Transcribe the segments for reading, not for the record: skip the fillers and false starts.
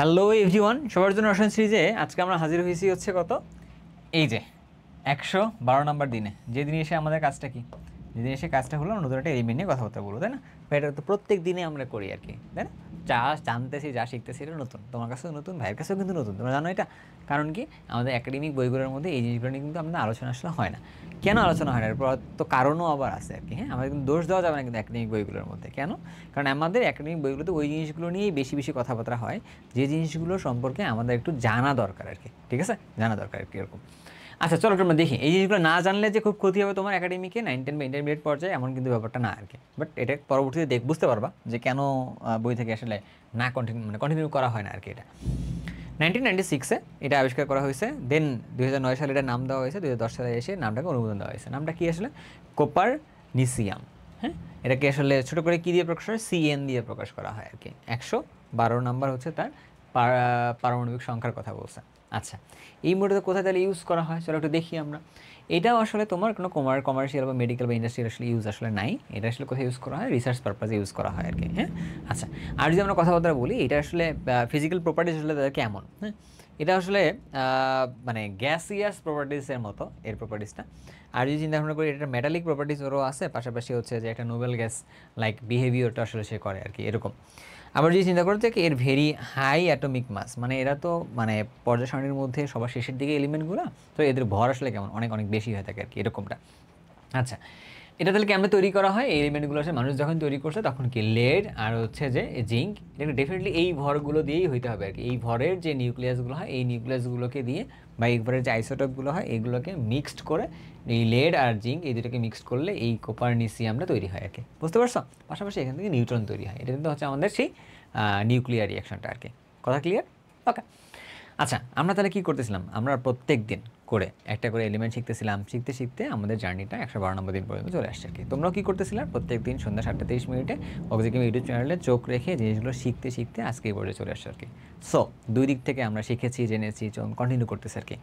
Hello everyone, সবার জন্য রসায়ন সিরিজে আজকে আমরা হাজির হয়েছি হচ্ছে কত, এই যে 112 নম্বর দিনে। যে দিনে এসে আমাদের কাজটা কি, যেদিন এসে কাজটা হলো নতুন একটা এলিমেন্ট নিয়ে কথাবার্তা বলবো, তাই না? এটা তো প্রত্যেক দিনে আমরা করি আর কি, তাই না? যা জানতেছি, যা শিখতেছি এটা নতুন, তোমার কাছেও নতুন, ভাইয়ের কাছেও কিন্তু নতুন, তোমরা জানো এটা। কারণ কি, আমাদের একাডেমিক বইগুলোর মধ্যে এই জিনিসগুলো নিয়ে কিন্তু আমাদের আলোচনা আসলে হয় না। কেন আলোচনা হয় না, এরপর তো কারণও আবার আছে আর কি। হ্যাঁ, আমাদের কিন্তু দোষ দেওয়া যাবে না কিন্তু একাডেমিক বইগুলোর মধ্যে। কেন? কারণ আমাদের একাডেমিক বইগুলোতে ওই জিনিসগুলো নিয়েই বেশি বেশি কথাবার্তা হয়, যে জিনিসগুলো সম্পর্কে আমাদের একটু জানা দরকার আর কি। ঠিক আছে, জানা দরকার আর কি এরকম। আচ্ছা চলো আমরা দেখি, এই জিনিসগুলো না জানলে যে খুব ক্ষতি হবে তোমার একাডেমিকে 9, 10 বা ইন্টারমিডিয়েট পর্যায়ে, এমন কিন্তু ব্যাপারটা না আর কি। বাট এটা পরবর্তীতে বুঝতে পারবা যে কেন বই থেকে আসলে না কন্টিনিউ করা হয় না আর কি। এটা 1996-এ এটা আবিষ্কার করা হয়েছে, দেন 2009 সালে এটা নাম দেওয়া হয়েছে, 2010 সালে এসে নামটাকে অনুমোদন দেওয়া হয়েছে। নামটা কি আসলে? কোপারনিসিয়াম। হ্যাঁ, এটাকে আসলে ছোটো করে কী দিয়ে প্রকাশ হয়? CN দিয়ে প্রকাশ করা হয় আর কি। 112 নাম্বার হচ্ছে তার পারমাণবিক সংখ্যার কথা বলছে। আচ্ছা, এই মুহূর্তে কোথায় তাহলে ইউজ করা হয় চলো একটু দেখি আমরা। এটাও আসলে তোমার কোনো কমার্শিয়াল বা মেডিকেল বা ইন্ডাস্ট্রিয়াল আসলে ইউজ আসলে নাই। এটা আসলে কোথায় ইউজ করা হয়? রিসার্চ পারপাসে ইউজ করা হয় আর কি। হ্যাঁ, আচ্ছা, আর যদি আমরা কথাবার্তা বলি, এটা আসলে ফিজিক্যাল প্রপার্টিস আসলে তাদের কেমন? হ্যাঁ, এটা আসলে মানে গ্যাসিয়াস প্রপার্টিসের মতো এর প্রপার্টিসটা। আর যদি চিন্তা ভাবনা করি, এটা মেটালিক প্রপার্টিস ওরও আছে, পাশাপাশি হচ্ছে যে একটা নোবেল গ্যাস লাইক বিহেভিয়ারটা আসলে সে করে আর কি এরকম। আবার যদি চিন্তা করতে কি, এর ভেরি হাই অ্যাটমিক মাস, মানে এরা তো মানে পর্যায় সারণীর মধ্যে সবার শেষের দিকে এলিমেন্টগুলো, তো এদের ভর আসলে কেমন, অনেক অনেক বেশি হয়ে থাকে আর কি এরকমটা। আচ্ছা, এটা তাহলে কেমন তৈরি করা হয়? এই এলিমেন্টগুলো আসলে মানুষ যখন তৈরি করছে তখন কি লেড আর হচ্ছে যে জিঙ্ক, এটা ডেফিনেটলি এই ভরগুলো দিয়েই হইতে হবে আর কি। এই ভরের যে নিউক্লিয়াসগুলো হয়, এই নিউক্লিয়াসগুলোকে দিয়ে বা এই ভরের যে আইসোটোপগুলো হয়, এইগুলোকে মিক্সড করে, এই লেড আর জিঙ্ক এই দুটোকে মিক্সড করলে এই কোপারনিসিয়ামটা তৈরি হয় আর কি। বুঝতে পারছো? পাশাপাশি এখান থেকে নিউট্রন তৈরি হয়। এটা কিন্তু হচ্ছে আমাদের সেই নিউক্লিয়ার রিয়াকশনটা আর কি। কথা ক্লিয়ার? ওকে। আচ্ছা, আমরা তাহলে কী করতেছিলাম? আমরা প্রত্যেক দিন করে একটা করে এলিমেন্ট শিখতেছিলাম, শিখতে শিখতে আমাদের জার্নিটা 112 নম্বর দিন পর্যন্ত চলে আসছে আর কি। তোমরাও কী করতেছিলে? প্রত্যেক দিন সন্ধ্যা 7:30 অক্সিকেম ইউটিউব চ্যানেলে চোখ রেখে জিনিসগুলো শিখতে শিখতে আজকে এই পর্যায়ে চলে আসছে আর কি। সো দুই দিক থেকে আমরা শিখেছি, জেনেছি, কন্টিনিউ করতেছি আর কি।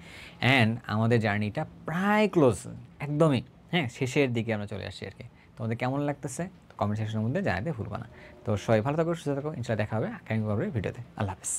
অ্যান্ড আমাদের জার্নিটা প্রায় ক্লোজ, একদমই হ্যাঁ শেষের দিকে আমরা চলে আসছি আর কি। তোমাদের কেমন লাগতেছে কমেন্ট সেকশনের মধ্যে জানাতে ভুলবা না। তো সবাই ভালো থাকো, সুস্থ থাকো, ইনশাআল্লাহ দেখা হবে আগামী ভিডিওতে। আল্লাহ হাফেজ।